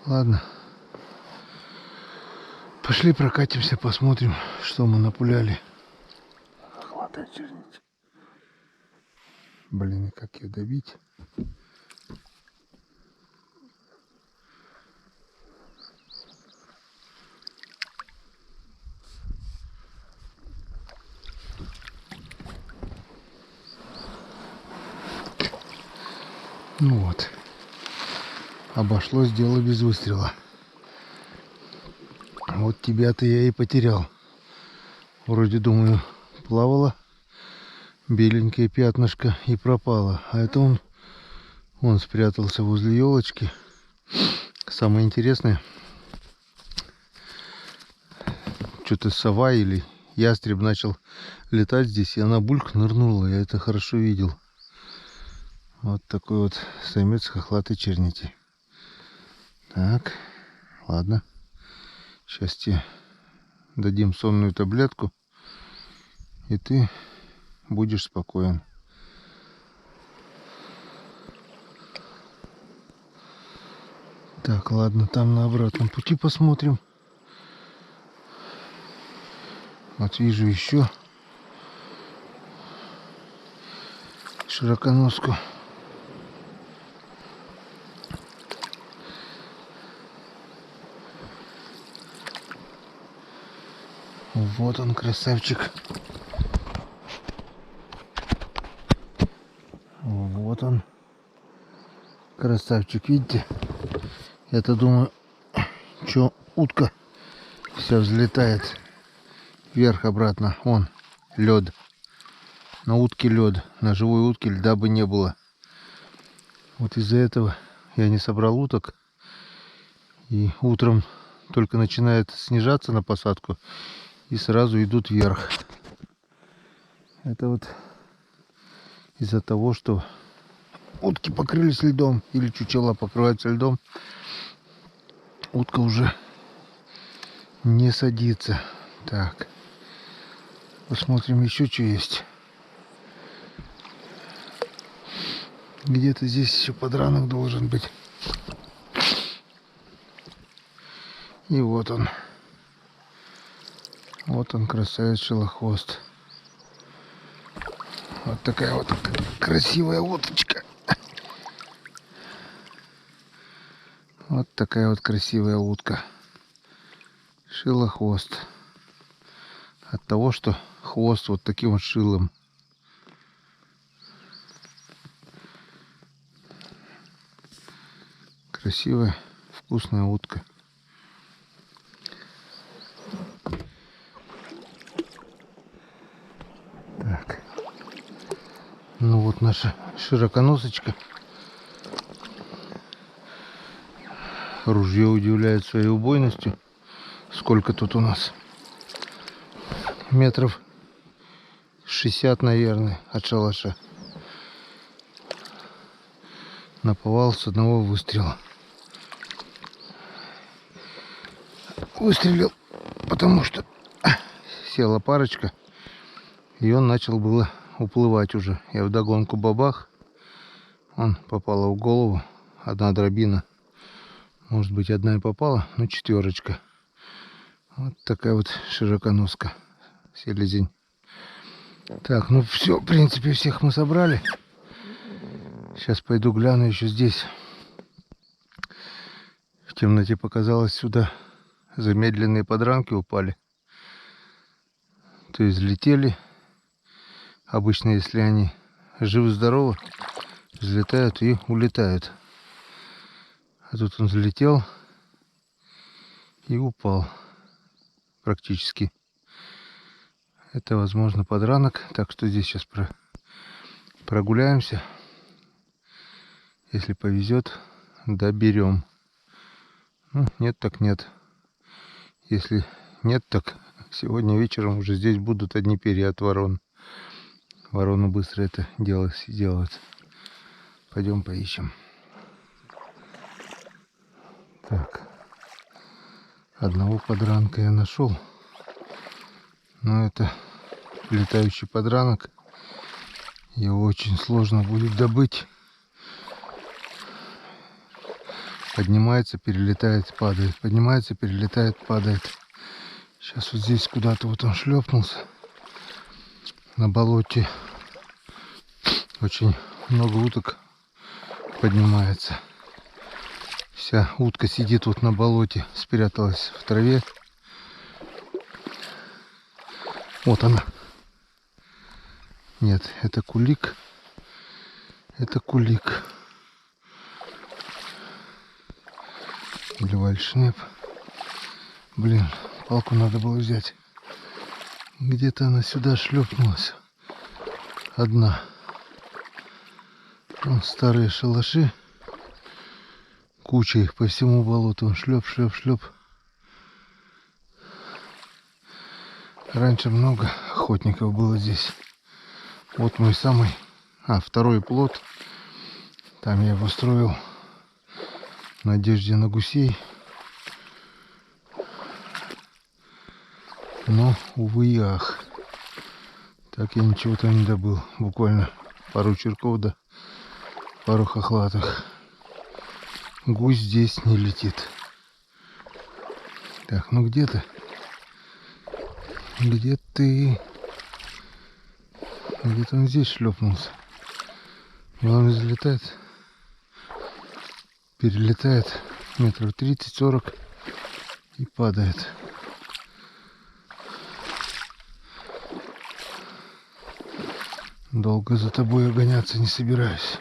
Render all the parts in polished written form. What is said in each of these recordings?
Ладно. Пошли прокатимся, посмотрим, что мы напуляли. Хватает чернить. Блин, и как ее добить? Ну вот. Обошлось дело без выстрела. Вот тебя-то я и потерял. Вроде, думаю, плавала беленькое пятнышко и пропало. А это он спрятался возле елочки. Самое интересное, что-то сова или ястреб начал летать здесь, и она бульк нырнула. Я это хорошо видел. Вот такой вот самец хохлатой чернити. Так, ладно. Сейчас тебе дадим сонную таблетку, и ты будешь спокоен. Так, ладно, там на обратном пути посмотрим. Вот вижу еще широконоску. Вот он, красавчик. Вот он, красавчик, видите? Я-то думаю, что утка вся взлетает вверх-обратно. Вон, лед. На утке лед, на живой утке льда бы не было. Вот из-за этого я не собрал уток. И утром только начинает снижаться на посадку, и сразу идут вверх. Это вот из-за того, что утки покрылись льдом, или чучела покрываются льдом, утка уже не садится. Так, посмотрим еще, что есть. Где-то здесь еще подранок должен быть. И вот он. Вот он, красавец шелохвост. Вот такая вот красивая уточка. Вот такая вот красивая утка. Шилохвост. От того, что хвост вот таким вот шилом. Красивая, вкусная утка. Так. Ну вот наша широконосочка. Ружье удивляет своей убойностью. Сколько тут у нас? Метров 60, наверное, от шалаша. Наповал с одного выстрела. Выстрелил, потому что села парочка, и он начал было уплывать уже. Я вдогонку бабах. Он попала в голову. Одна дробина. Может быть, одна и попала, но четверочка. Вот такая вот широконоска. Селезень. Так, ну все, в принципе, всех мы собрали. Сейчас пойду гляну еще здесь. В темноте показалось, сюда замедленные подранки упали. То есть взлетели. Обычно, если они живы-здоровы, взлетают и улетают. А тут он взлетел и упал практически. Это, возможно, подранок. Так что здесь сейчас прогуляемся. Если повезет, доберем. Ну, нет, так нет. Если нет, так сегодня вечером уже здесь будут одни перья от ворон. Вороны быстро это дело сделают. Пойдем поищем. Так. Одного подранка я нашел. Но это летающий подранок. Его очень сложно будет добыть. Поднимается, перелетает, падает. Поднимается, перелетает, падает. Сейчас вот здесь куда-то вот он шлепнулся. На болоте очень много уток поднимается. Вся утка сидит вот на болоте, спряталась в траве. Вот она. Нет, это кулик. Это кулик. Или вальшнеп. Блин, палку надо было взять. Где-то она сюда шлепнулась. Одна. Вон старые шалаши. Куча их по всему болоту. Шлеп, шлеп, шлеп. Раньше много охотников было здесь. Вот мой самый... второй плот. Там я его строил в надежде на гусей. Но, увы и ах. Так я ничего там не добыл. Буквально пару черков да пару хохлатых. Гусь здесь не летит. Так, ну где ты? Где ты? Где-то он здесь шлепнулся. И он взлетает. Перелетает метров 30-40 и падает. Долго за тобой гоняться не собираюсь.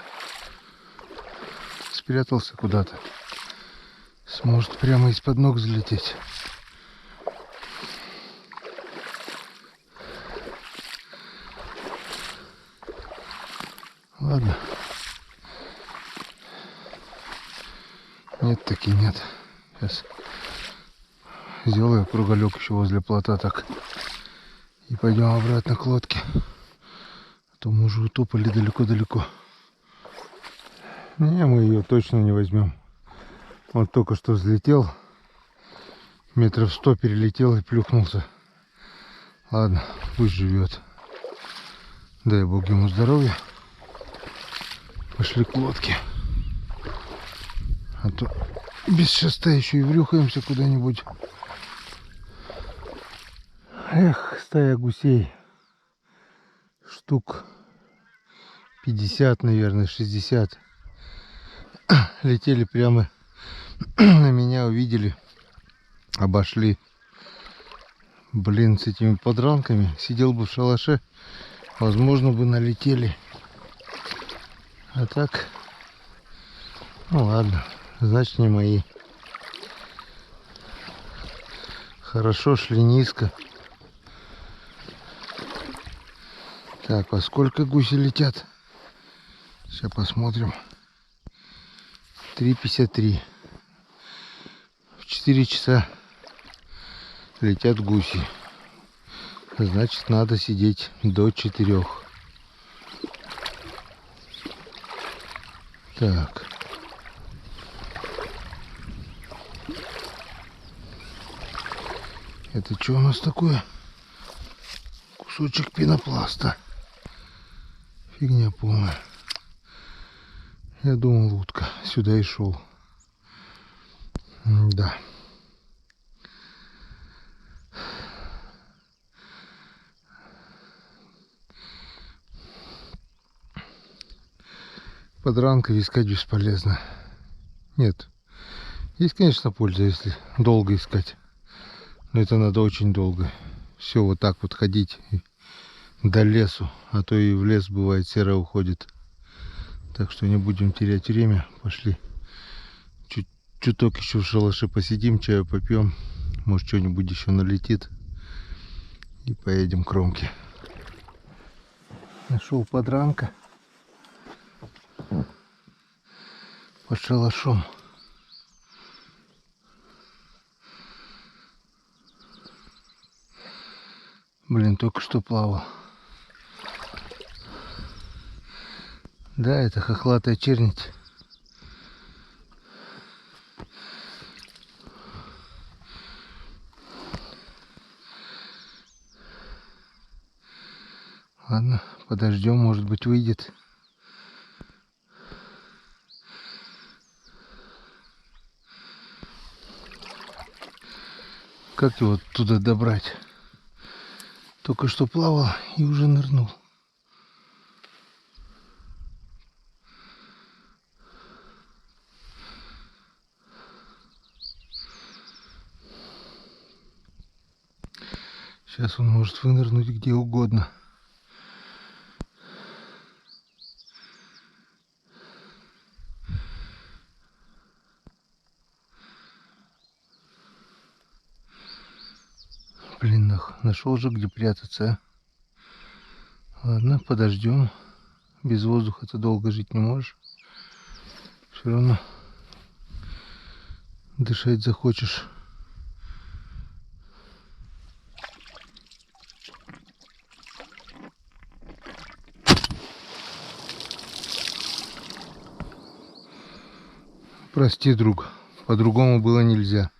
Спрятался куда-то. Сможет прямо из-под ног взлететь. Ладно. Нет, таки нет. Сейчас сделаю круголек еще возле плота так. И пойдем обратно к лодке. А то мы уже утопали далеко-далеко. Не, мы ее точно не возьмем. Вот только что взлетел. Метров 100 перелетел и плюхнулся. Ладно, пусть живет. Дай Бог ему здоровья. Пошли к лодке. А то без шеста еще и врюхаемся куда-нибудь. Эх, стая гусей. Штук 50, наверное, 60. Летели прямо на меня, увидели. Обошли. Блин, с этими подранками. Сидел бы в шалаше. Возможно, бы налетели. А так... Ну ладно. Значит, не мои. Хорошо, шли низко. Так, во сколько гуси летят? Сейчас посмотрим. 3:53. В 4 часа летят гуси. Значит, надо сидеть до 4. Так. Это что у нас такое? Кусочек пенопласта. Фигня полная. Я думал, утка. Сюда и шел. Да. Подранка искать бесполезно. Нет. Есть, конечно, польза, если долго искать. Но это надо очень долго. Все вот так вот ходить до лесу. А то и в лес бывает серо уходит. Так что не будем терять время. Пошли. Чуток еще в шалаше посидим, чаю попьем. Может, что-нибудь еще налетит. И поедем к кромке. Нашел подранка. Под шалашом. Блин, только что плавал. Да, это хохлатая чернить. Ладно, подождем, может быть, выйдет. Как его туда добрать? Только что плавал и уже нырнул. Сейчас он может вынырнуть где угодно. Блин, нашел же где прятаться. Ладно, подождем. Без воздуха ты долго жить не можешь. Все равно дышать захочешь. Прости, друг, по-другому было нельзя.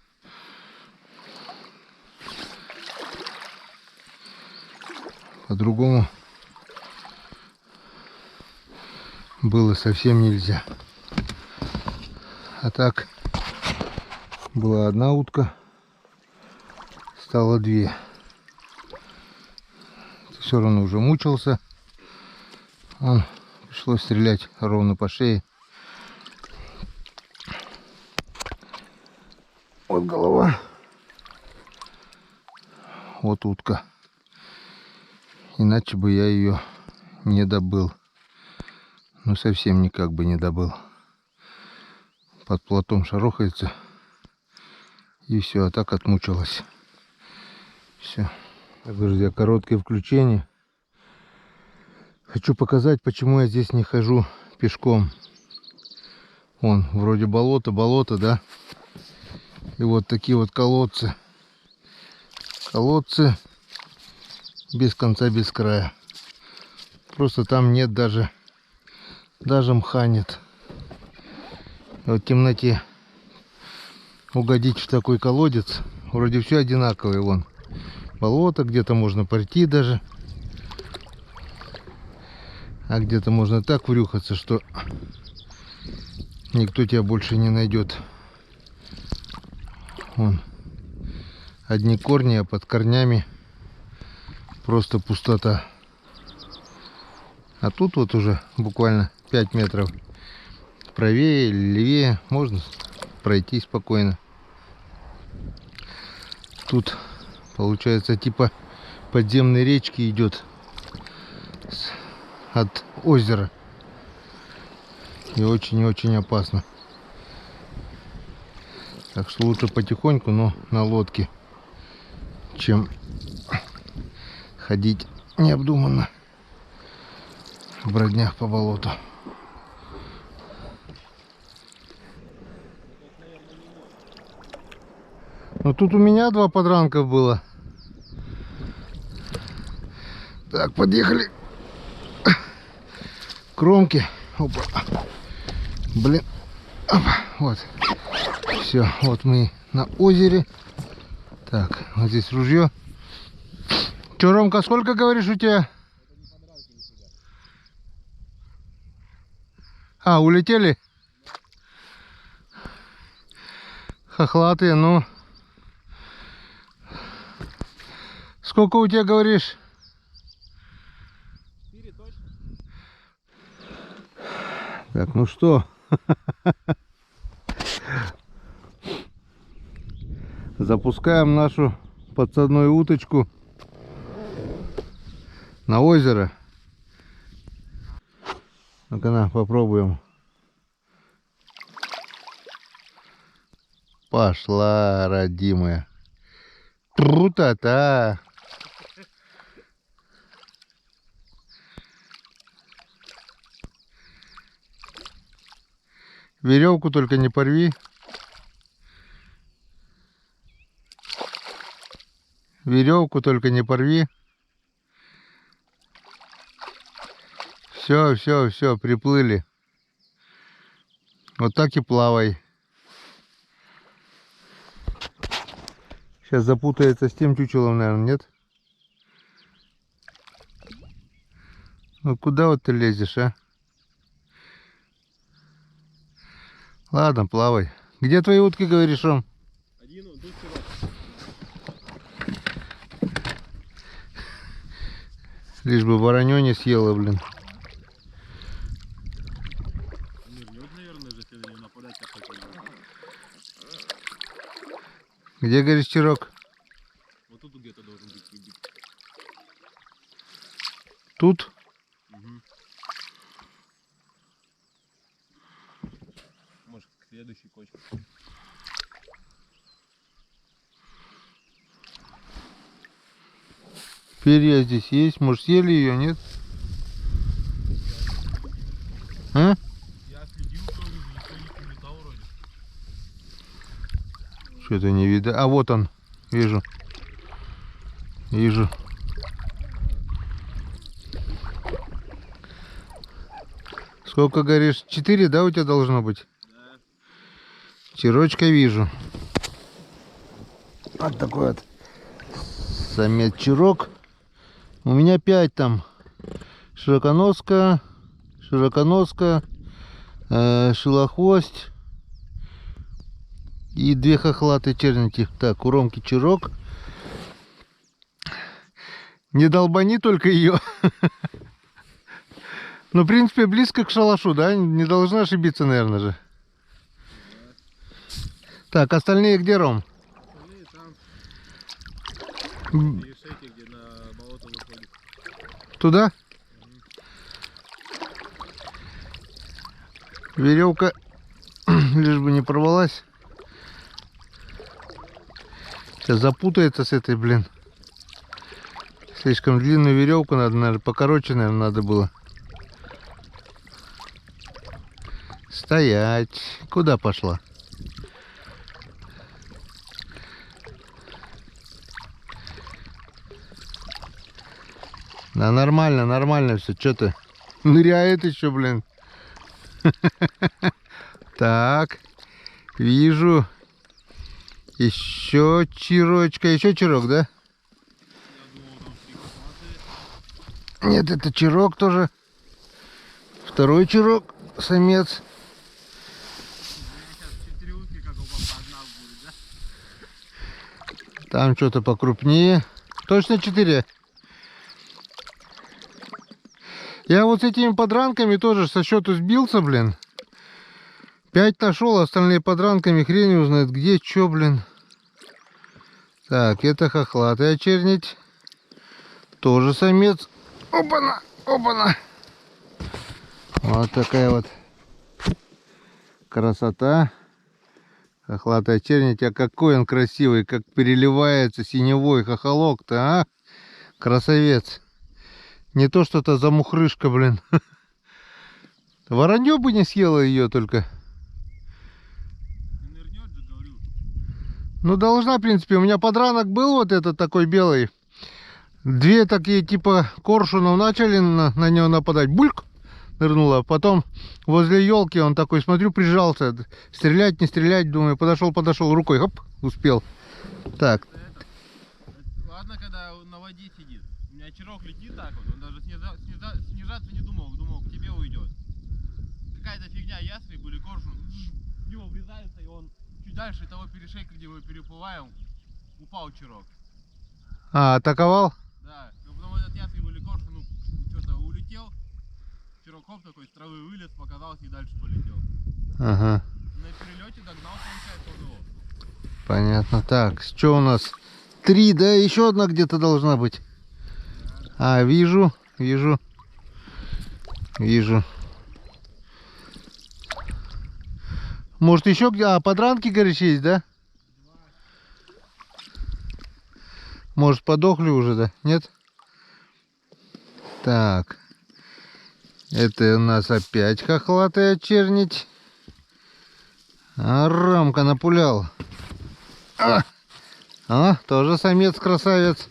По-другому было совсем нельзя. А так, была одна утка, стало две. Все равно уже мучился. Пришлось стрелять ровно по шее. Вот голова. Вот утка. Иначе бы я ее не добыл. Ну совсем никак бы не добыл. Под плотом шарохается. И все, а так отмучилась. Все. Так, друзья, короткое включение. Хочу показать, почему я здесь не хожу пешком. Вон, вроде болото, да? И вот такие вот колодцы. Колодцы без конца, без края. Просто там нет даже мха нет. И вот в темноте угодить в такой колодец, вроде все одинаковое. Вон болото, где-то можно пройти даже. А где-то можно так врюхаться, что никто тебя больше не найдет. Вон одни корни, а под корнями просто пустота. А тут вот уже буквально 5 метров правее или левее можно пройти спокойно. Тут получается типа подземной речки идет от озера. И очень-очень опасно. Так что лучше потихоньку, но на лодке, чем ходить необдуманно в броднях по болоту. Ну тут у меня 2 подранка было. Так, подъехали к кромке. Опа. Блин. Опа. Вот. Все, вот мы на озере. Так, вот здесь ружье. Че, Ромка, сколько говоришь у тебя? А, улетели? Хохлатые, ну. Сколько у тебя говоришь? 4 точно. Так, ну что? Запускаем нашу подсадную уточку на озеро. Ну-ка, на, попробуем. Пошла, родимая. Тру-та-та. Веревку только не порви. Веревку только не порви. Все, приплыли. Вот так и плавай. Сейчас запутается с тем чучелом, наверное, нет? Ну куда вот ты лезешь, а? Ладно, плавай. Где твои утки, говоришь, Ром? Один, тут всего. Лишь бы воронё не съела, блин. Нырнет, наверное, же сегодня нападать так хотел. Где, говоришь, черок? Вот тут где-то должен быть прибит. Тут? Угу. Может, к следующей кочке. Перья здесь есть. Может, съели ее, нет? А? Я следил тоже, никто не летал вроде. Что-то не видно. А вот он. Вижу. Вижу. Сколько, говоришь? 4, да, у тебя должно быть? Да. Черочка вижу. Вот такой вот самец-черок. У меня 5 там. Широконоска, шилохвость и 2 хохлатые черники. Так, у Ромки черок. Не долбани только ее. Ну, в принципе, близко к шалашу, да? Не должна ошибиться, наверное же. Так, остальные где, Ром? Остальные там. Перешейки, где на болото выходит. Туда? Веревка лишь бы не порвалась. Сейчас запутается с этой, блин. Слишком длинную веревку надо, наверное, покороче, наверное, надо было. Стоять. Куда пошла? Да нормально, нормально все. Что ты? Ныряет еще, блин. Так. Вижу. Еще чирочка. Еще чирок, да? Нет, это чирок тоже. Второй чирок. Самец. Там что-то покрупнее. Точно 4. Я вот с этими подранками тоже со счету сбился, блин. 5 нашел, остальные подранками хрен узнает где, что, блин. Так, это хохлатая чернить. Тоже самец. Опа-на, опа-на. Вот такая вот красота. Хохлатая чернить. А какой он красивый, как переливается синевой хохолок-то, а? Красавец. Не то что-то замухрышка, блин. Воронье бы не съела ее только. Не нырнет же, говорю. Ну, должна, в принципе. У меня подранок был вот этот такой белый. 2 такие типа коршунов начали на него нападать. Бульк! Нырнула. Потом возле елки он такой, смотрю, прижался. Стрелять, не стрелять, думаю. Подошел, рукой, хоп, успел. Так. Это ладно, когда он на воде сидит. У меня черок летит так вот, он даже снижаться не думал, к тебе уйдет. Какая-то фигня, ястреб или коршун, в него врезается, и он чуть дальше того перешейка, где мы переплываем, упал черок. А, атаковал? Да, но потом этот ястреб или коршун, ну, что-то улетел, черок хоп такой с травы вылез, показался и дальше полетел. Ага. На перелете догнал, получается, он его. Понятно. Так, что у нас? 3, да? Еще одна где-то должна быть. А, вижу. Может еще где? А, подранки, говоришь, есть, да? Может, подохли уже, да? Нет? Так. Это у нас опять хохлатая чернить. А, Ромка напулял. Тоже самец-красавец.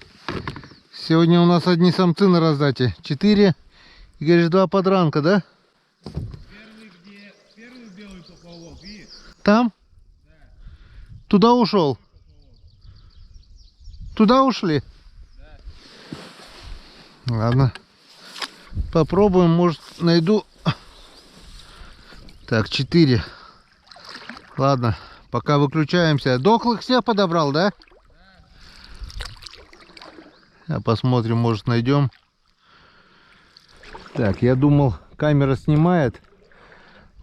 Сегодня у нас одни самцы на раздате. 4. И, говоришь, 2 подранка, да? Первый белый поплавок, видишь? Там? Да. Туда ушел? Туда ушли? Да. Ладно. Попробуем, может, найду. Так, 4. Ладно, пока выключаемся. Дохлых всех подобрал, да? А посмотрим, может, найдем. Так, я думал, камера снимает.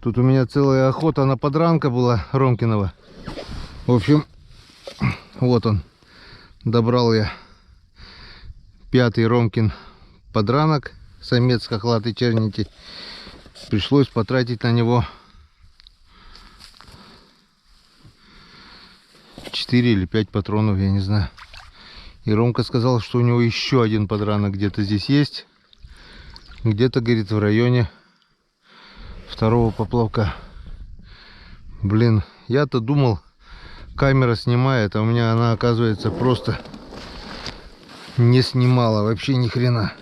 Тут у меня целая охота на подранка была Ромкиного. В общем, вот он. Добрал я 5-й Ромкин подранок. Самец хохлатой чернити. Пришлось потратить на него 4 или 5 патронов, я не знаю. И Ромка сказал, что у него еще один подранок где-то здесь есть. Где-то, говорит, в районе 2-го поплавка. Блин, я-то думал, камера снимает, а у меня она, оказывается, просто не снимала вообще ни хрена.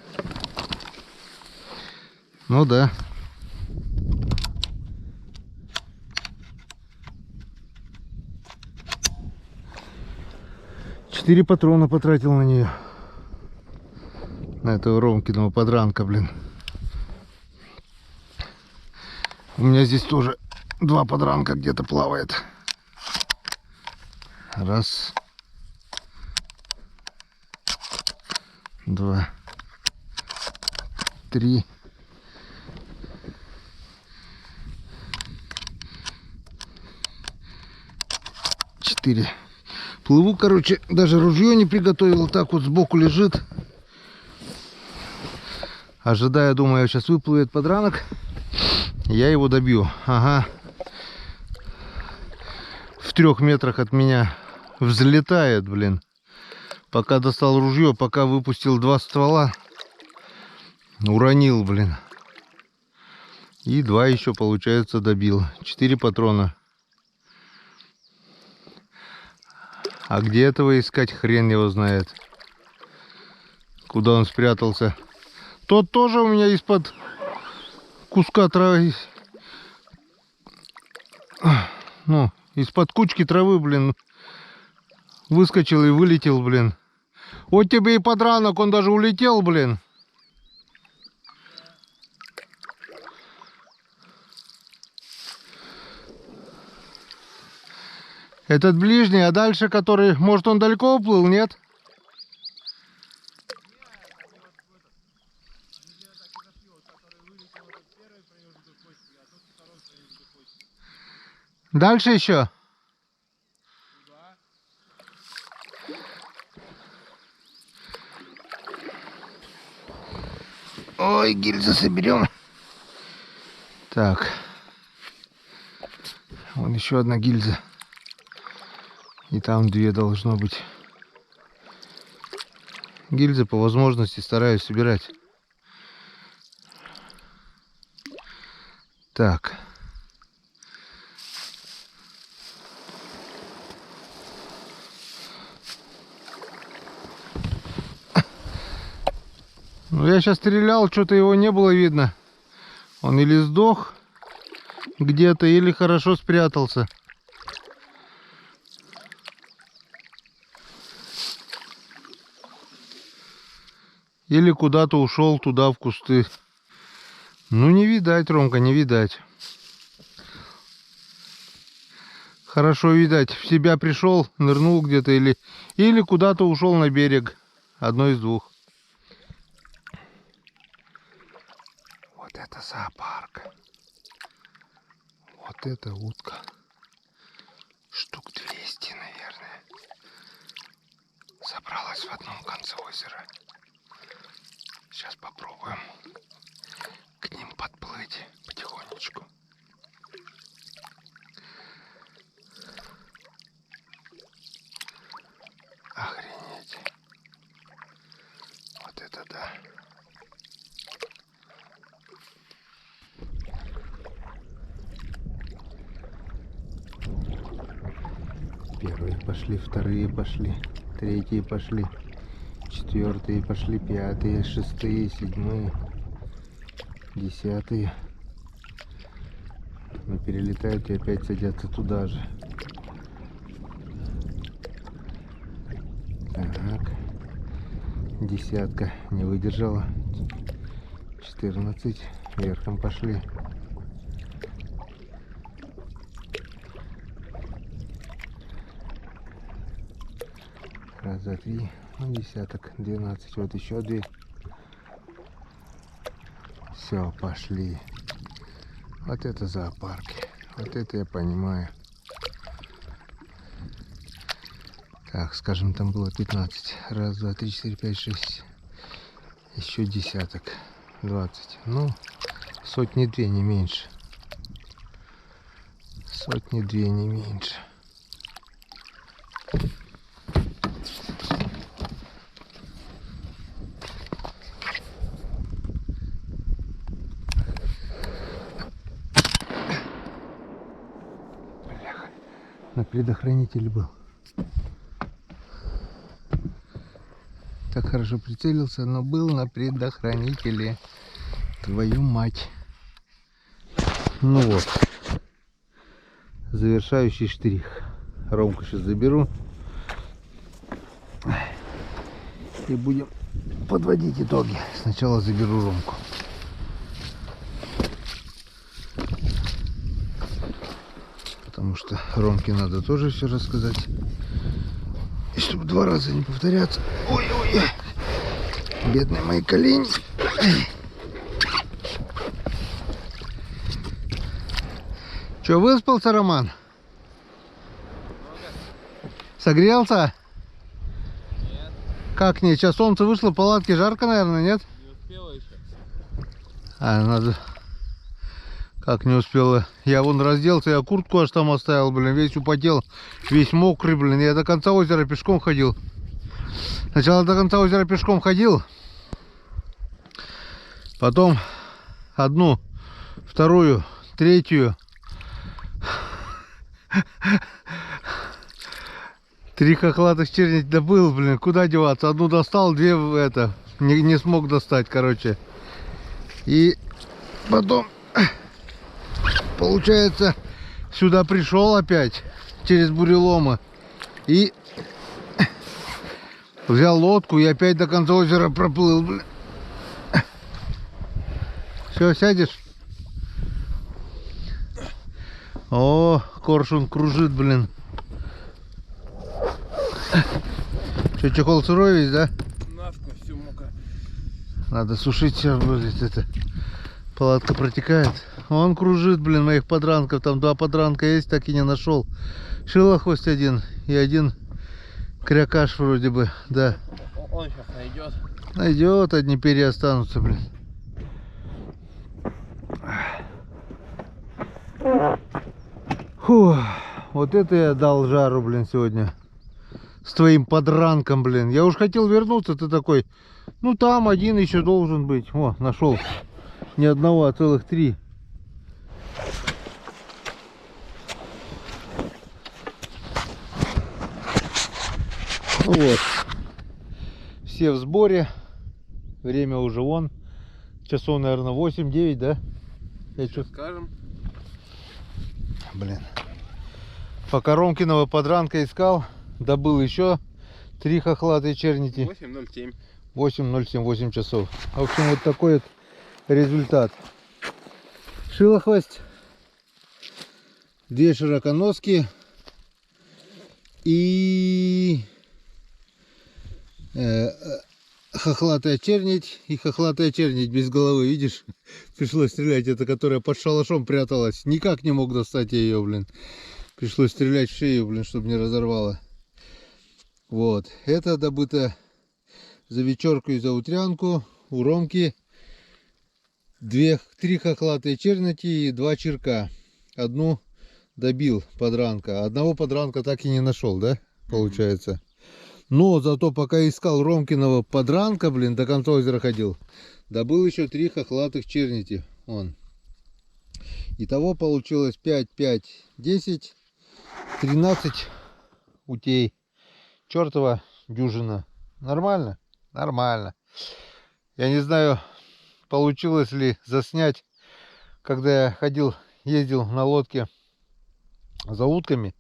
Ну да. Четыре патрона потратил на нее. На этого Ромкиного подранка, блин. У меня здесь тоже 2 подранка где-то плавает. Раз. 2. 3. 4. Плыву, короче, даже ружье не приготовил, так вот сбоку лежит. Ожидая, думаю, сейчас выплывет подранок, я его добью. Ага. В 3 метрах от меня взлетает, блин. Пока достал ружье, пока выпустил 2 ствола, уронил, блин. И 2 еще, получается, добил. 4 патрона. А где этого искать, хрен его знает. Куда он спрятался. Тот тоже у меня из-под куска травы, ну, из-под кучки травы, блин, выскочил и вылетел, блин. Вот тебе и подранок, он даже улетел, блин. Этот ближний, а дальше который, может, он далеко уплыл, нет? Дальше еще? Ой, гильзы соберем. Так. Вон еще одна гильза. И там 2 должно быть. Гильзы по возможности стараюсь собирать. Так. Ну, я сейчас стрелял, что-то его не было видно. Он или сдох где-то, или хорошо спрятался. Или куда-то ушел туда, в кусты. Ну, не видать, Ромка, не видать. Хорошо видать, в себя пришел, нырнул где-то или куда-то ушел на берег. Одно из 2. Вот это зоопарк. Вот это утка. Штук 200, наверное. Собралась в одном конце озера. Сейчас попробуем к ним подплыть потихонечку. Охренеть. Вот это да. Первые пошли, 2-е пошли, 3-е пошли, 4-е пошли, 5-е, 6-е, 7-е, 10-е. Но перелетают и опять садятся туда же. Так. 10-ка не выдержала. 14 верхом пошли. Раз, два, 3, ну, 10-ок, 12, вот еще 2. Все, пошли. Вот это зоопарки. Вот это я понимаю. Так, скажем, там было 15. Раз, два, три, четыре, пять, шесть. Еще десяток. 20. Ну, сотни-две, не меньше. Сотни-две, не меньше. Бляха. На предохранителе был. Так хорошо прицелился, но был на предохранителе. Твою мать. Ну вот. Завершающий штрих. Ромку сейчас заберу. И будем подводить итоги. Сначала заберу Ромку. Потому что Ромке надо тоже все рассказать. И чтобы 2 раза не повторяться. Ой-ой-ой. Бедные мои колени. Че, выспался, Роман? Согрелся? Нет. Как нет? Сейчас солнце вышло, палатки жарко, наверное, нет? Не успела еще. А, надо... Как не успела? Я вон разделся, я куртку аж там оставил, блин, весь употел, весь мокрый, блин. Я до конца озера пешком ходил. Сначала до конца озера пешком ходил. Потом одну, вторую, третью. 3 хохлатых чернить добыл, блин, куда деваться? Одну достал, 2 это, не смог достать, короче. И потом, получается, сюда пришел опять, через буреломы. И взял лодку и опять до конца озера проплыл, блин. Все, сядешь? О, коршун кружит, блин. Что, чехол сырой весь, да? Насквозь все мокро. Надо сушить, сейчас будет это. Палатка протекает. Он кружит, блин, моих подранков. Там 2 подранка есть, так и не нашел. Шилохвост 1 и 1 крякаш вроде бы, да. Он сейчас найдет. Найдет, одни перья останутся, блин. Фу, вот это я дал жару, блин, сегодня. С твоим подранком, блин. Я уж хотел вернуться, ты такой. Ну там один еще должен быть. О, нашел. Не одного, а целых 3. Ну вот. Все в сборе. Время уже вон. Часов, наверное, 8-9, да? Я что Скажем. Блин. Пока Ромкиного подранка искал, добыл еще 3 хохлатые чернити. 8:07. 8:07, 8 часов. В общем, вот такой вот результат. Шилохвост, 2 широконоски и хохлатая чернить. И хохлатая чернить без головы, видишь? Пришлось стрелять, это которая под шалашом пряталась. Никак не мог достать ее, блин. Пришлось стрелять в шею, блин, чтобы не разорвало. Вот. Это добыто за вечерку и за утрянку у Ромки. 3 хохлатые чернити и 2 черка. Одну добил подранка. Одного подранка так и не нашел, да? Получается. Но зато пока искал Ромкиного подранка, блин, до конца озера ходил, добыл еще 3 хохлатых чернити. Вон. Итого получилось 5, 5, 10, 13 утей. Чертова дюжина. Нормально? Нормально. Я не знаю, получилось ли заснять, когда я ездил на лодке за утками.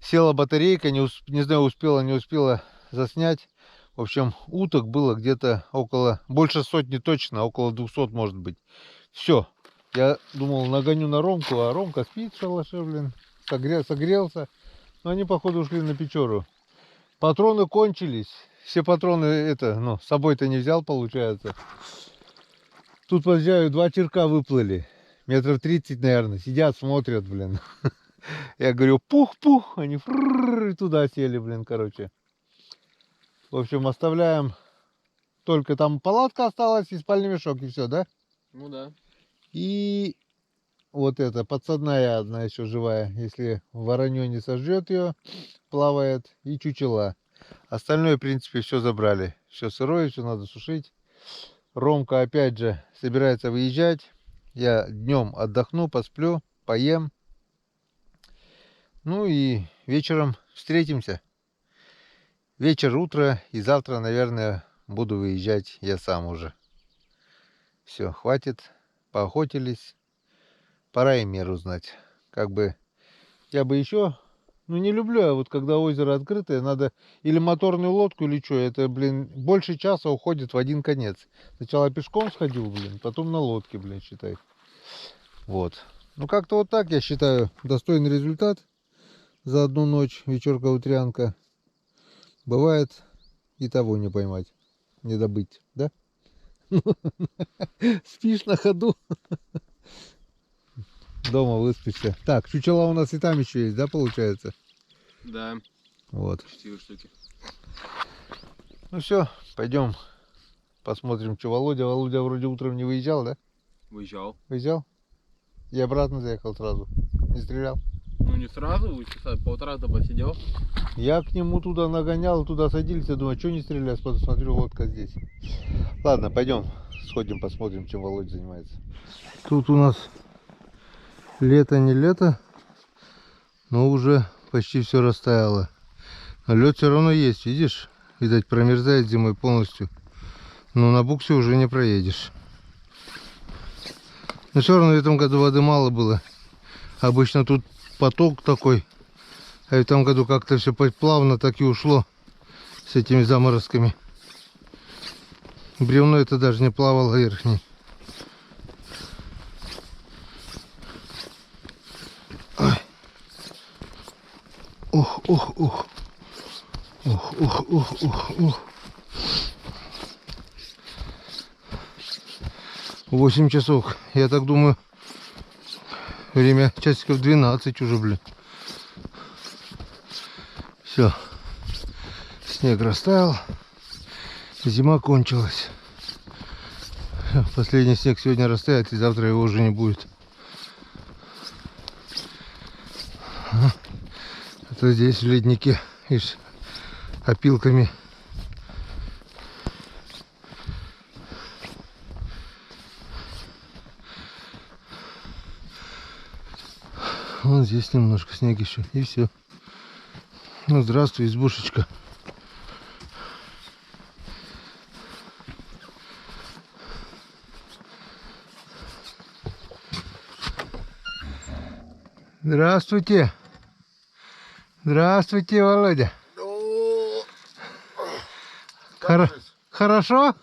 Села батарейка, не знаю, успела, не успела заснять. В общем, уток было где-то около, больше сотни точно, около 200 может быть. Все. Я думал, нагоню на Ромку, а Ромка спит в шалаше, блин. Согрелся. Но они, походу, ушли на Печору. Патроны кончились. Все патроны с собой-то не взял, получается. Тут, подъезжаю, два черка выплыли. Метров 30, наверное. Сидят, смотрят, блин. Я говорю, пух-пух. Они туда сели, блин, короче. В общем, оставляем. Только там палатка осталась и спальный мешок, и все, да? Ну да. И вот эта подсадная одна еще живая. Если воронье не сожжет ее, плавает. И чучела. Остальное, в принципе, все забрали. Все сырое, все надо сушить. Ромка, опять же, собирается выезжать. Я днем отдохну, посплю, поем. Ну и вечером встретимся. Вечер, утро. И завтра, наверное, буду выезжать я сам уже. Все, хватит. Поохотились. Пора и меру знать. Как бы я бы еще... Ну, не люблю я, вот когда озеро открытое, надо или моторную лодку, или что. Это, блин, больше часа уходит в один конец. Сначала пешком сходил, блин, потом на лодке, блин, считай. Вот. Ну, как-то вот так, я считаю, достойный результат за одну ночь, вечерка-утрянка. Бывает и того не поймать, не добыть, да? Спишь на ходу. Дома выспишься. Так, чучела у нас и там еще есть, да, получается? Да. Вот. 4 штуки. Ну все, пойдем посмотрим, что Володя. Володя вроде утром не выезжал, да? Выезжал. Выезжал? И обратно заехал сразу. Не стрелял? Ну не сразу, часа полтора-то посидел. Я к нему туда нагонял, туда садились, я думаю, что не стрелять, посмотрю, лодка здесь. Ладно, пойдем, сходим, посмотрим, чем Володя занимается. Тут у нас лето не лето, но уже почти все растаяло. Но лед все равно есть, видишь? Видать, промерзает зимой полностью. Но на буксе уже не проедешь. Но все равно в этом году воды мало было. Обычно тут поток такой. А в этом году как-то все плавно так и ушло с этими заморозками. Бревно это даже не плавало верхней. Ой. Ух, ух, ух. Ух, ух, ух, ух, ух. 8 часов. Я так думаю, время часиков 12 уже, блин. Все. Снег растаял. Зима кончилась. Последний снег сегодня растает, и завтра его уже не будет. Это здесь в леднике, видишь, опилками. Вон здесь немножко снег еще, и все. Ну, здравствуй, избушечка. Здравствуйте. Здравствуйте, Володя. Хорошо?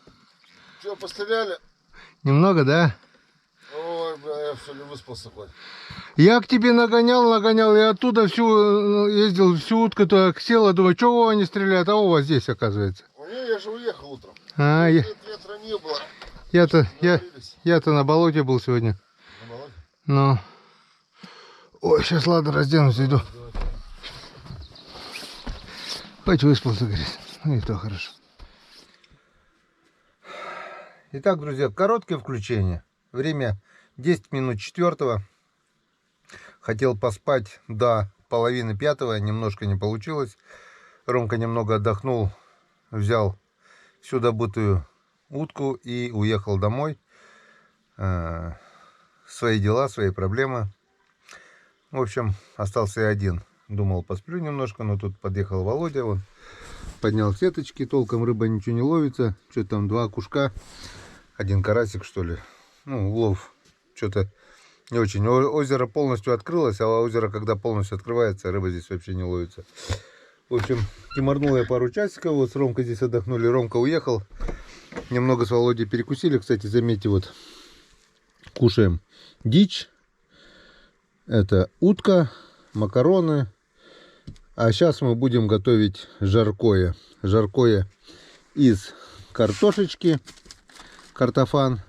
Че, постреляли? Немного, да? Ой, бля, я все не выспался хоть. Я к тебе нагонял, и оттуда ездил, всю утку-то села, думаю, что Вова не стреляет, а Вова здесь, оказывается. Не, я же уехал утром. Ветра не было. Я-то на болоте был сегодня. На болоте? Ну. Ой, сейчас ладно, разденусь, иду. Хоть выспался, говорит. Ну и то хорошо. Итак, друзья, короткое включение. Время 10 минут 4. Хотел поспать до половины 5, немножко не получилось. Ромка немного отдохнул, взял всю добытую утку и уехал домой. Свои дела, свои проблемы. В общем, остался я один. Думал, посплю немножко, но тут подъехал Володя, он поднял сеточки, толком рыба ничего не ловится. Что-то там 2 окушка, 1 карасик, что ли. Ну, улов что-то не очень. Озеро полностью открылось, а озеро, когда полностью открывается, рыба здесь вообще не ловится. В общем, тиморнул я пару часиков, вот с Ромкой здесь отдохнули. Ромка уехал, немного с Володей перекусили. Кстати, заметьте, вот кушаем дичь, это утка, макароны. А сейчас мы будем готовить жаркое. Жаркое из картошечки, картофан,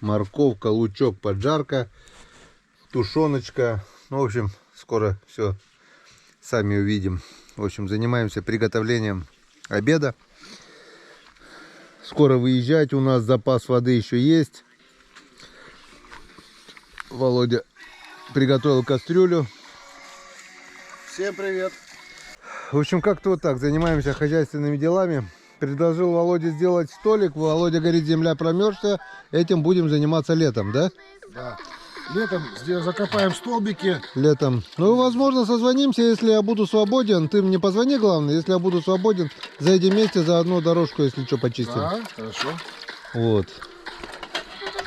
морковка, лучок, поджарка, тушеночка. Ну, в общем, скоро все сами увидим. В общем, занимаемся приготовлением обеда. Скоро выезжать, у нас запас воды еще есть. Володя приготовил кастрюлю. Всем привет. В общем, как-то вот так, занимаемся хозяйственными делами. Предложил Володе сделать столик. Володя говорит, земля промерзшая. Этим будем заниматься летом, да? Да. Летом закопаем столбики. Летом. Ну, возможно, созвонимся, если я буду свободен. Ты мне позвони, главное. Если я буду свободен, зайдем вместе, заодно дорожку, если что, почистим. Да, хорошо. Вот.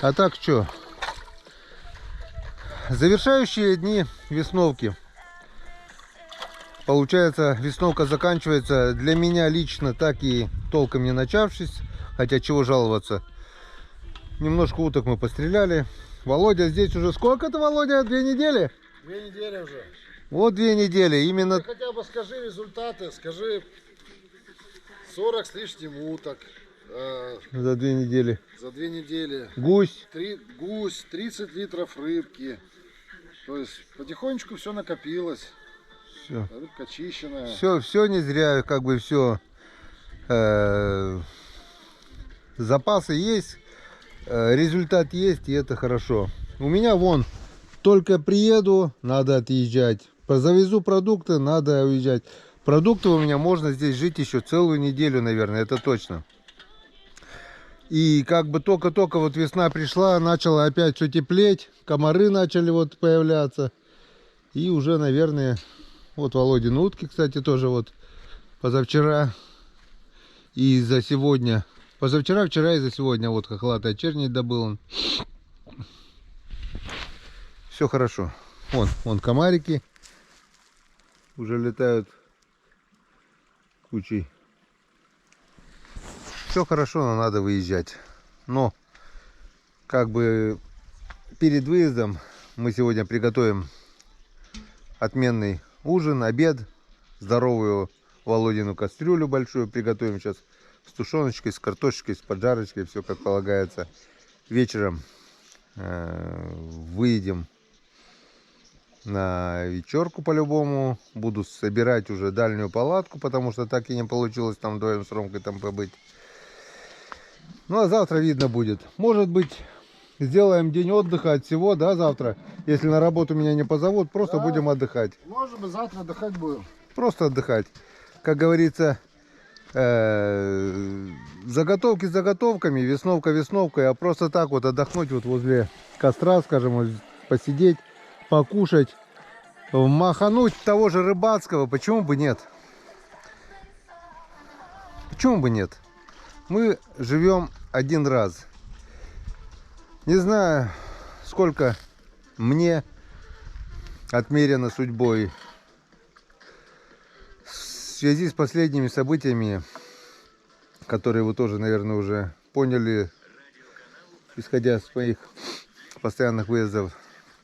А так что? Завершающие дни весновки. Получается, весновка заканчивается для меня лично так и толком не начавшись. Хотя чего жаловаться. Немножко уток мы постреляли. Володя здесь уже сколько-то, Володя? 2 недели? 2 недели уже. Вот 2 недели. Именно... Ты хотя бы скажи результаты, скажи 40 с лишним уток За 2 недели. за 2 недели. Гусь. Гусь, 30 литров рыбки. То есть потихонечку все накопилось. Все. Рыбка чищенная. Все не зря, как бы все. Запасы есть, результат есть, и это хорошо. У меня вон, только приеду, надо отъезжать. Завезу продукты, надо уезжать. Продукты у меня можно здесь жить еще целую неделю, наверное, это точно. И как бы только-только вот весна пришла, начало опять все теплеть, комары начали вот появляться. И уже, наверное, вот Володины утки, кстати, тоже вот позавчера и за сегодня. Позавчера, вчера и за сегодня вот хохлатая чернь добыл он. Все хорошо. Вон комарики уже летают кучей. Все хорошо, но надо выезжать. Но как бы перед выездом мы сегодня приготовим отменный ужин, обед. Здоровую Володину кастрюлю большую приготовим сейчас. С тушеночкой, с картошечкой, с поджарочкой, все как полагается. Вечером выедем на вечерку по-любому. Буду собирать уже дальнюю палатку, потому что так и не получилось там вдвоем с Ромкой там побыть. Ну а завтра видно будет. Может быть, сделаем день отдыха от всего, да, завтра. Если на работу меня не позовут, просто Да. будем отдыхать. Может быть, завтра отдыхать будем. Просто отдыхать. Как говорится, заготовки с заготовками, весновка весновкой, а просто так вот отдохнуть вот возле костра, скажем, вот посидеть, покушать, махануть того же рыбацкого, почему бы нет? Почему бы нет? Мы живем один раз. Не знаю, сколько мне отмерено судьбой. В связи с последними событиями, которые вы тоже, наверное, уже поняли, исходя с моих постоянных выездов,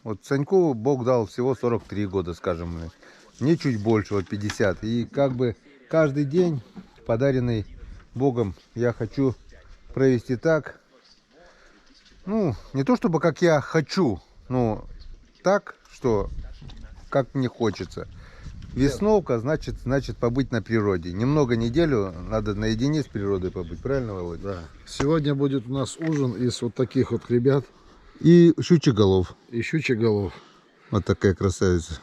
вот Саньку Бог дал всего 43 года, скажем, мне чуть больше, вот 50. И как бы каждый день, подаренный Богом, я хочу провести так, ну, не то чтобы как я хочу, но так, что как мне хочется. Весновка, значит побыть на природе. Немного неделю надо наедине с природой побыть, правильно, Володя? Да. Сегодня будет у нас ужин из вот таких вот ребят. И щучьих голов. И щучьих голов. Вот такая красавица.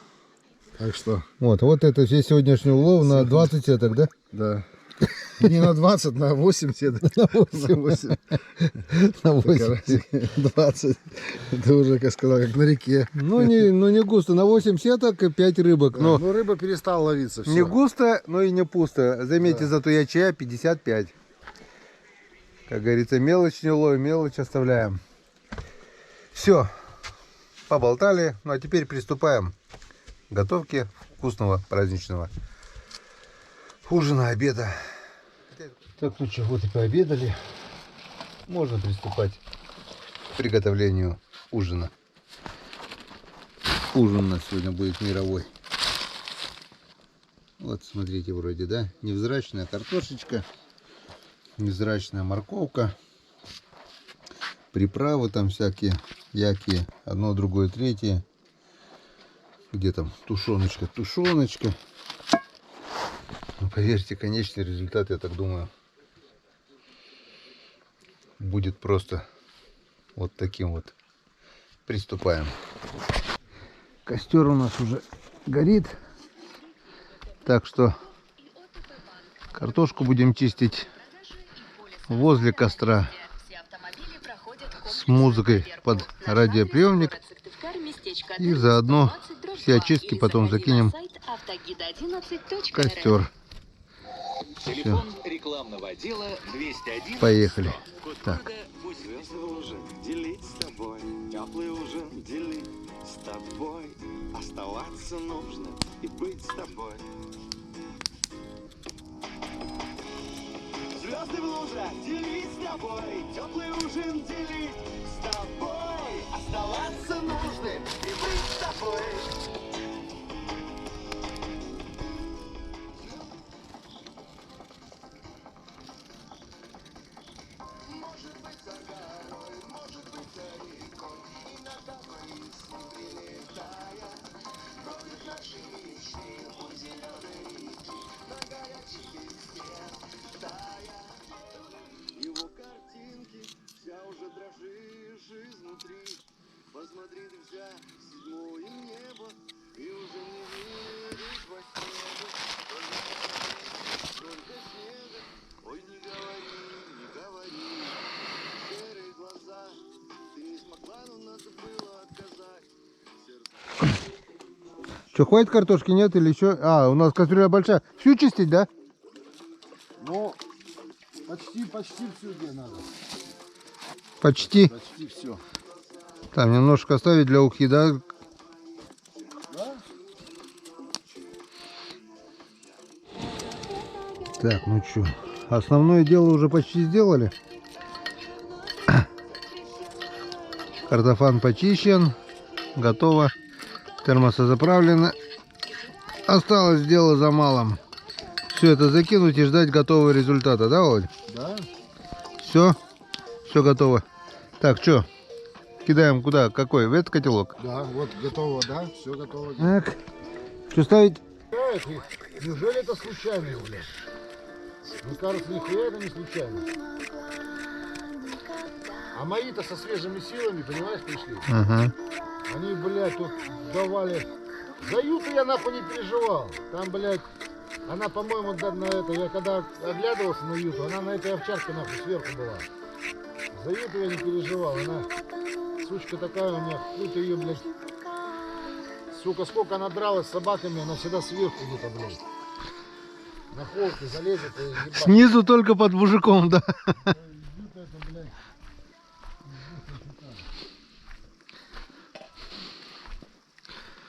Так что, Вот это весь сегодняшний улов на 20 сеток, да? да. Не на 20, на 8 сеток. На 8. На 8. 20. Это уже, как сказал, как на реке. Ну не густо. На 8 сеток и 5 рыбок. Да, Но но рыба перестала ловиться. не густо, но и не пусто. Заметьте, Да. зато я чая 55. Как говорится, мелочь не ловим, мелочь оставляем. Все. Поболтали. Ну а теперь приступаем к готовке вкусного праздничного ужина, обеда. Так, ну что, вот и пообедали. Можно приступать к приготовлению ужина. Ужин у нас сегодня будет мировой. Вот, смотрите, вроде, да? Невзрачная картошечка, невзрачная морковка, приправы там всякие, якие, одно, другое, третье. Где там тушеночка, тушеночка. Но поверьте, конечный результат, я так думаю, будет просто вот таким вот. Приступаем. Костер у нас уже горит. Так что картошку будем чистить возле костра с музыкой под радиоприемник. И заодно все очистки потом закинем в костер. Все. Поехали. Так. С тобой оставаться нужно и быть с тобой. Звезды в лужах делить с тобой, теплый ужин делить с тобой, оставаться нужно и быть с тобой. Его картинки, вся уже дрожишь изнутри. Посмотри ты вся седьмое небо, и уже не веришь во снегу. Только снега, ой, не говори. Серые глаза, ты не смогла, но надо было отказать. Что, хватит картошки, нет или еще? А, у нас кастрюля большая. Всю чистить, да? Ну, почти все где надо. Почти. Почти все. Там немножко оставить для ухи, да? Да? Так, ну что, основное дело уже почти сделали. Картофан почищен, готово, термосы заправлены. Осталось дело за малым. Все это закинуть и ждать готового результата, да, Володь? Да. Все готово. Так, что, кидаем куда? Какой? В этот котелок? Да, вот готово, да, все готово. Так, что ставить? Неужели это случайность, блядь? Мне кажется, нихуя это не случайно. А мои-то со свежими силами, понимаешь, пришли. Ага. Они, блядь, тут давали. За Юту я нахуй не переживал. Там, блядь, она, по-моему, на это, я когда оглядывался на Юту, она на этой овчарке нахуй сверху была. За Юту я не переживал. Она, сучка такая у меня, какую-то ее, блядь. Сука, сколько она дралась с собаками, она всегда сверху где-то, блядь. На холке залезет и ебать. Снизу только под мужиком, да? Юта это, блядь.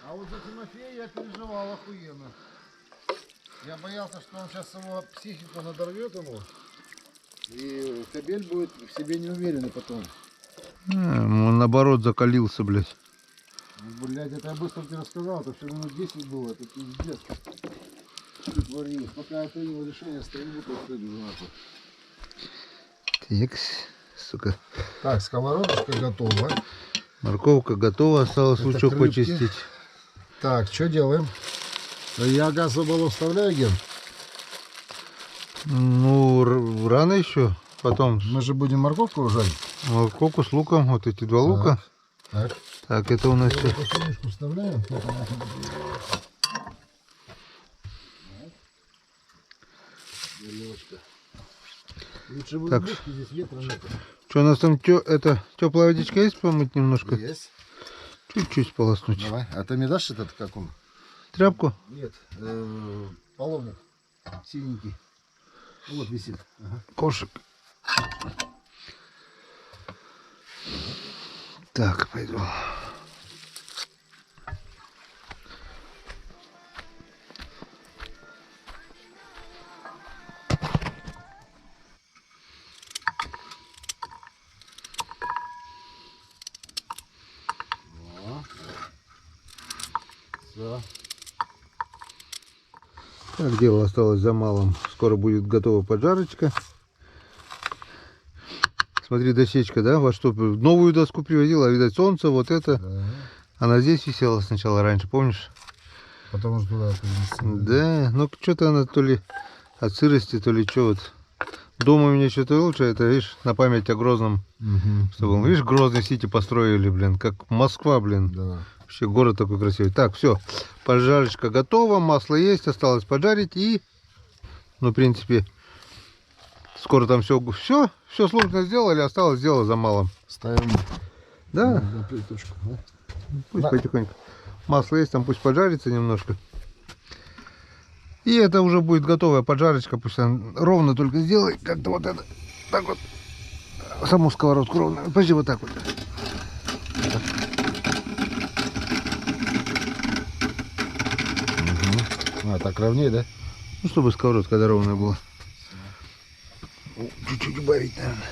А вот за Тимофея я переживал охуенно. Я боялся, что он сейчас его психику надорвет ему. И кобель будет в себе неуверенный потом. Он наоборот закалился, блядь. Ну, блядь, это я быстро тебе рассказал, это все минут 10 было, это пиздец. Что творилось? Пока я принял решение, стою вот уже нахуй. Текс, сука. Так, сковородочка готова. Морковка готова, осталось Это лучок крыльки. почистить. Так, что делаем? Я газовый баллон вставляю, Ген? Ну, рано еще. Потом Мы же будем морковку жарить. морковку с луком, вот эти два лука. Так. Так, это у нас все. Потихонечку вставляем. Лучше в Так. избушке, здесь ветра нет. Что у нас там, это теплая водичка есть, помыть немножко? Есть. Чуть-чуть полоснуть. Давай. А ты мне дашь этот как он? Тряпку? Нет. Половник. Синенький. Вот висит. Ага. Кошек. Так, пойду. Все. Так, дело осталось за малым. Скоро будет готова поджарочка. Смотри, досечка, да? Вот что, новую доску привозила, видать, солнце, вот это. Да. Она здесь висела сначала раньше, помнишь? Потому что туда перенесли. Да, ну что-то она то ли от сырости, то ли что вот. Дома у меня что-то лучше, это, видишь, на память о Грозном. Мгм. Чтобы, видишь, Грозный Сити построили, блин, как Москва, блин. Да. Вообще город такой красивый. Так, все, поджарочка готова, масло есть, осталось поджарить и, ну, в принципе, скоро там все сложно сделали, осталось дело за малым. Ставим Да, на плиточку. Да? пусть Да. потихоньку. Масло есть, там пусть поджарится немножко. И это уже будет готовая поджарочка, пусть она ровно только сделай, как-то вот это, так вот, саму сковородку ровно, почти вот так вот. А, так ровнее, да? Ну, чтобы сковородка ровная была. Чуть-чуть убавить, наверное.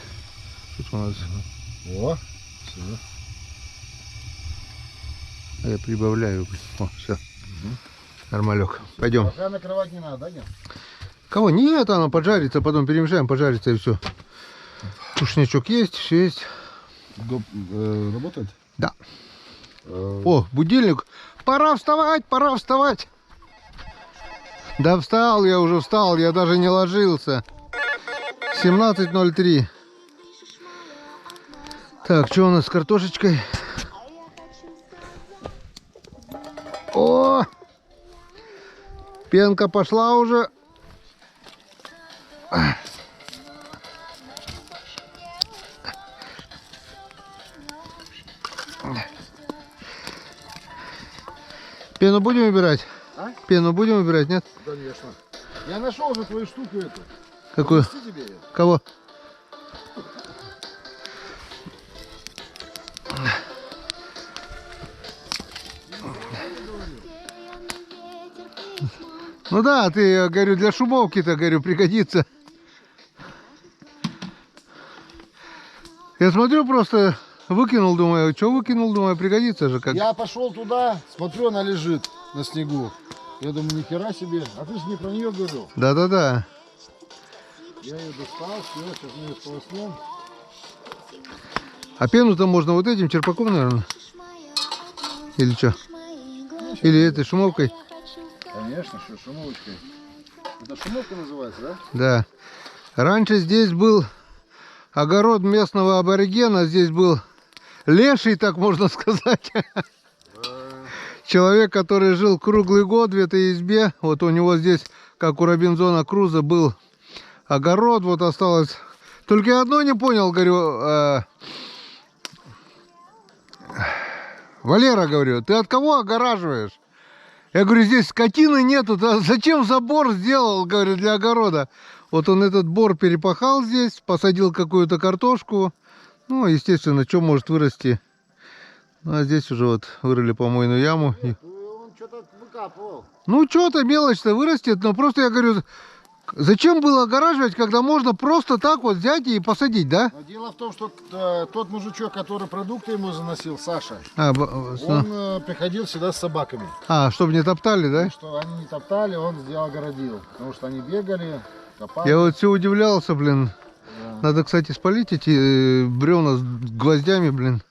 Что у нас? О, все. А я прибавляю. О, все. Нормалек. Пойдем. Пока накрывать не надо, да, нет? Кого? Нет, она поджарится, потом перемешаем, пожарится и все. Тушничок есть, все есть. Работает? Да. О, будильник. Пора вставать, пора вставать. Да встал, я уже встал, я даже не ложился. 17:03. Так, что у нас с картошечкой? О! Пенка пошла уже. Пену будем убирать? А? Пену будем убирать, нет? Конечно. Я нашел уже твою штуку эту. Какую? Принести тебе её? Кого? Ну да, ты, я говорю, для шумовки-то, говорю, пригодится. Я смотрю, просто выкинул, думаю, что выкинул, думаю, пригодится же как. Я пошел туда, смотрю, она лежит на снегу. Я думаю, ни хера себе. А ты же не про нее говорил. Да-да-да. Я ее достал, все, сейчас мы ее сполоснем. А пену-то можно вот этим черпаком, наверное. Или что? Или этой шумовкой? Конечно, что, шумовочкой. Это шумовка называется, да? Да. Раньше здесь был огород местного аборигена, здесь был леший, так можно сказать. Человек, который жил круглый год в этой избе. Вот у него здесь, как у Робинзона Круза, был огород. Вот осталось. Только я одно не понял, говорю. Валера, говорю, ты от кого огораживаешь? Я говорю, здесь скотины нету. Зачем забор сделал, говорю, для огорода? Вот он этот бор перепахал здесь, посадил какую-то картошку. Ну, естественно, что может вырасти? Ну, а здесь уже вот вырыли помойную яму. Он что-то выкапывал. Ну, что-то мелочь-то вырастет, но просто я говорю, зачем было огораживать, когда можно просто так вот взять и посадить, да? Но дело в том, что тот мужичок, который продукты ему заносил, Саша, он приходил всегда с собаками. чтобы не топтали, да? Что они не топтали, он сделал огородил. Потому что они бегали, копали. Я вот все удивлялся, блин. Да. Надо, кстати, спалить эти бревна с гвоздями, блин.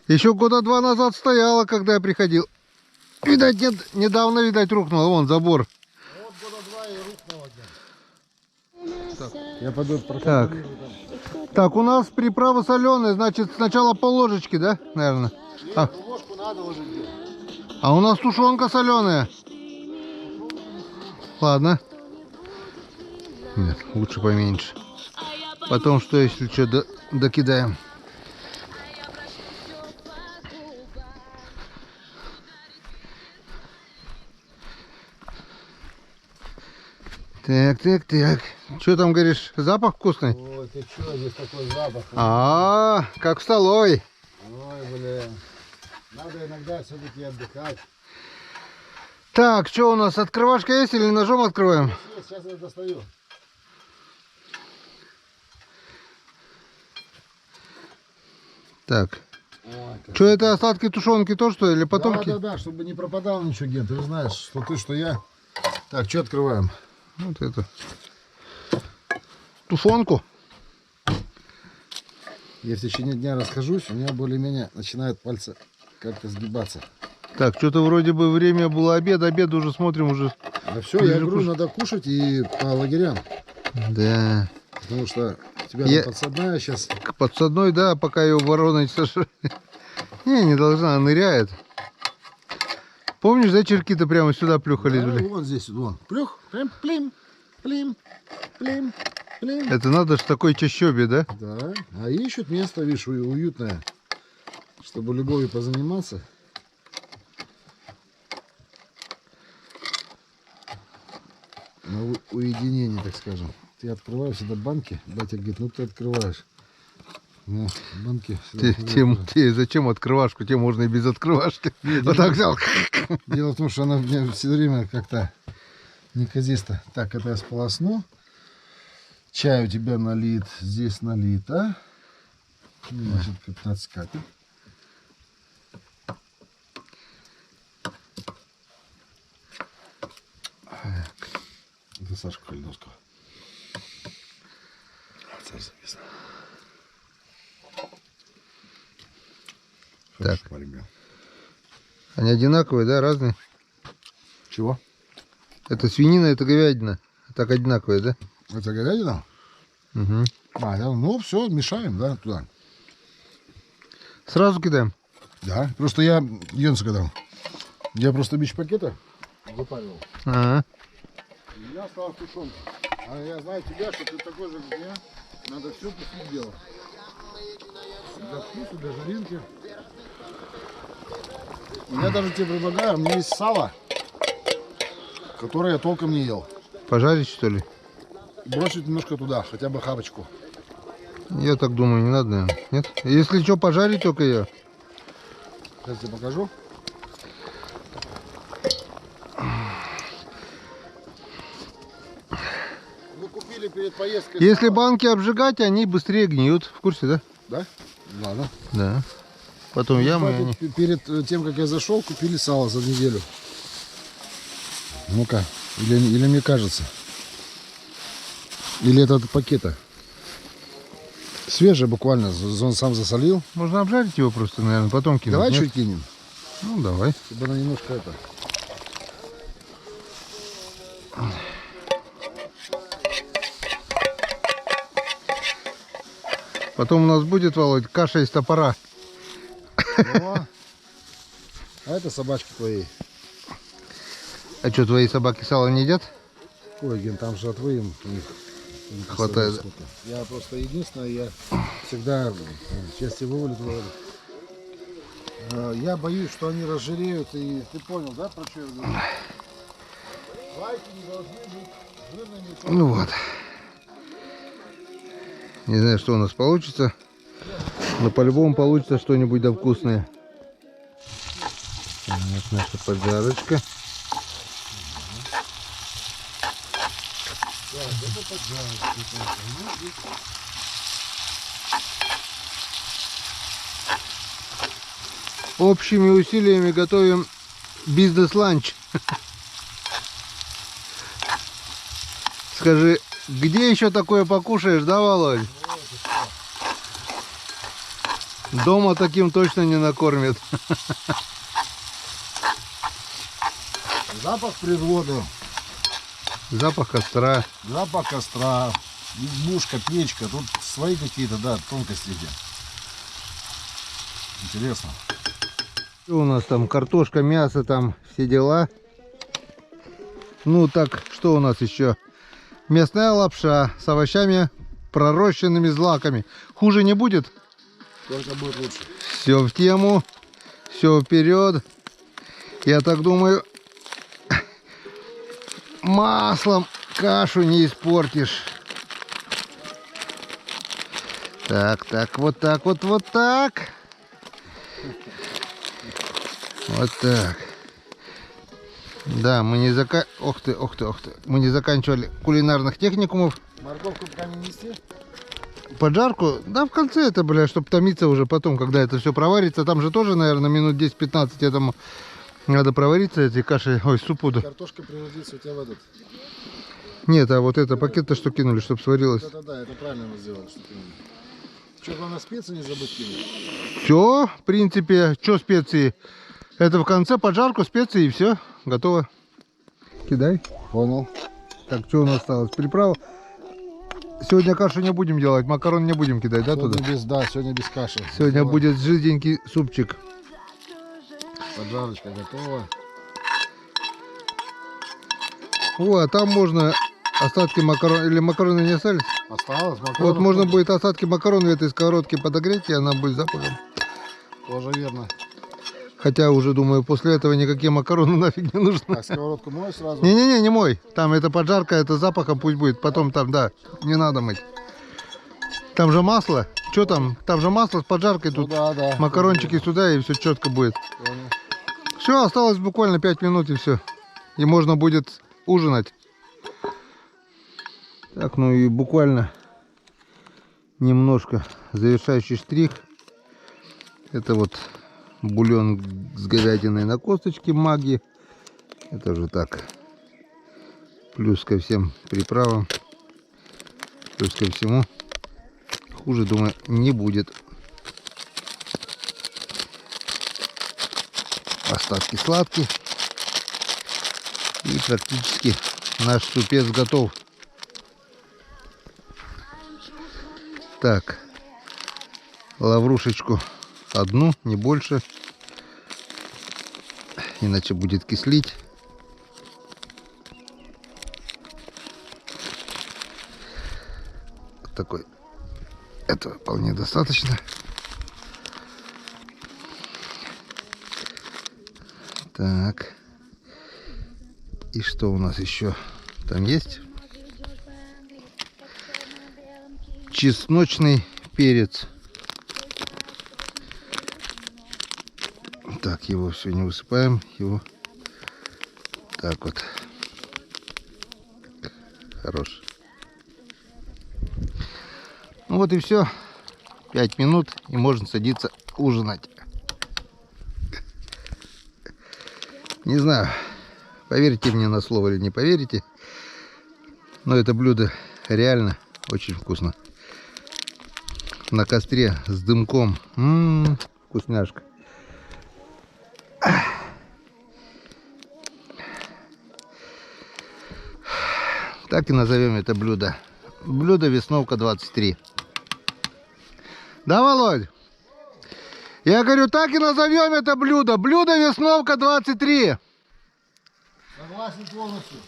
Еще года 2 назад стояла, когда я приходил. Видать, недавно, видать, рухнуло. Вон забор. Вот года 2 и рухнул один. Я пойду Так. Так, у нас приправа соленая, значит, сначала пол-ложечки, да, наверное? А, Ложку надо ложить. а у нас тушенка соленая. Ладно. Нет, лучше поменьше. Потом что, если что, докидаем. Так, так, так. Что там, говоришь, запах вкусный? Ой, ты что, здесь такой запах. Как в столовой. Ой, блин. Надо иногда все-таки отдыхать. Так, что у нас, открывашка есть или ножом открываем? Сейчас я достаю. Так. Ой, Что это, остатки тушенки то, что или потомки? Да, чтобы не пропадал ничего, Ген. Ты же знаешь, что ты, что я. Так, что открываем? Вот это. Туфонку. Я в течение дня расхожусь, у меня более-менее начинают пальцы как-то сгибаться. Так, что-то вроде бы время было обед уже смотрим уже. Да все, я говорю, надо кушать и по лагерям. Да. Потому что у тебя Я- там подсадная сейчас. К подсадной, да, пока ее вороной сожрали. Не должна, она ныряет. Помнишь, да, черки-то прямо сюда плюхались, Да, блин? вон здесь, вон. Плюх, прям плим, плим, плим, плим. Это надо ж такой чащобе, да? Да, а ищут место, видишь, уютное, чтобы любовью позаниматься. На уединение, так скажем. Ты открываешь всегда банки, батя говорит, ну ты открываешь. Ну, банки всегда открываешь. Тебе зачем открывашку? Тебе можно и без открывашки. Вот так взял. Дело в том, что она у меня все время как-то неказисто. Так, это я сполосну. Чай у тебя налит, здесь налит, а? Значит, 15 капель. Это Сашка Калиновского. Царь завис. Так. Полимер. Они одинаковые, да, разные? Чего? Это свинина, это говядина. Так одинаковые, да? Это говядина? Угу. Ну все, мешаем, да, туда. Сразу кидаем. Да, просто я Йонса дал. Я просто бич пакета запаривал. Ага. У меня осталась тушенка. А я знаю тебя, что ты такой же, как я. Надо все по сути дела. Для вкуса, для жаринки. Я даже тебе предлагаю, у меня есть сало, которое я толком не ел. Пожарить, что ли? Бросить немножко туда, хотя бы хапочку. Я так думаю, не надо, наверное. Нет? Если что, пожарить только ее. Сейчас тебе покажу. Мы купили перед поездкой Если сало. банки обжигать, они быстрее гниют. В курсе, да? Да? Ладно. Да. Потом ямы, они... Перед тем, как я зашел, купили сало за неделю. Ну-ка, или мне кажется. Или это от пакета. Свежее буквально, он сам засолил. Можно обжарить его просто, наверное, потом кинуть. Давай нет? чуть кинем, Ну, давай. чтобы она немножко это... Потом у нас будет, Володь, каша из топора. О, а это собачки твои. А что, твои собаки сало не едят? Ой, Ген, там же отвоим у них. Не Хватает. представляешь, сколько. Я просто единственное, я всегда части вывалит. Я боюсь, что они разжиреют, и ты понял, да, про что я говорю? Лайки не должны быть жирными. Ну вот. Не знаю, что у нас получится. Но по-любому получится что-нибудь да вкусное. Вот наша поджарочка. Общими усилиями готовим бизнес-ланч. Скажи, где еще такое покушаешь, да, Володь? Дома таким точно не накормят. Запах природы, Запах костра. запах костра, избушка, печка. Тут свои какие-то, да, тонкости где. Интересно. Что у нас там? Картошка, мясо, там все дела. Ну так, что у нас еще? Мясная лапша с овощами, пророщенными злаками. Хуже не будет? Только будет лучше. Все в тему, все вперед. Я так думаю, маслом кашу не испортишь. Так, вот так, вот так. Вот так. Да, мы не ох ты. Мы не заканчивали кулинарных техникумов. Морковку пока не нести? Поджарку, да, в конце это, бля, чтобы томиться уже потом, когда это все проварится. Там же тоже, наверное, минут 10-15 этому надо провариться, эти каши, ой, супу. Да. Картошка превратится у тебя в этот. Нет, а вот это пакет-то что кинули, чтобы сварилось. Это да, это правильно вы сделали, что кинули. Что, главное, специи не забыть кинуть? Все, в принципе, что специи? Это в конце поджарку, специи и все, готово. Кидай. Понял. Так, что у нас осталось? Приправа. Сегодня кашу не будем делать, макарон не будем кидать, да, туда? Сегодня без каши. Сегодня Готово. будет жиденький супчик. Поджарочка готова. О, а там можно остатки макарон, или макароны не остались? Осталось макароны. Вот можно будет остатки макарон в этой сковородке подогреть, и она будет запахом. Тоже верно. Хотя уже думаю, после этого никакие макароны нафиг не нужны. Так, сковородку мой сразу. Не-не-не, не мой. Там это поджарка, это запахом пусть будет. Потом там, да, не надо мыть. Там же масло. Что там? Там же масло с поджаркой. Ну Тут да. макарончики сюда, и все четко будет. Понял. Все, осталось буквально 5 минут, и все. И можно будет ужинать. Так, ну и буквально немножко завершающий штрих. Это вот бульон с говядиной на косточке маги. Это же так. Плюс ко всем приправам. Плюс ко всему. Хуже, думаю, не будет. Остатки сладкие. И практически наш супец готов. Так. Лаврушечку одну, не больше. Иначе будет кислить. Вот такой. Этого вполне достаточно. Так. И что у нас еще там есть? Чесночный перец. Так, его все не высыпаем. Его так вот. Хорош. Ну вот и все. 5 минут, и можно садиться ужинать. Не знаю, поверите мне на слово или не поверите, но это блюдо реально очень вкусно. На костре с дымком. Вкусняшка. Так и назовем это блюдо. Блюдо Весновка 23. Да, Володь? Я говорю, так и назовем это блюдо. Блюдо Весновка 23. Согласен полностью.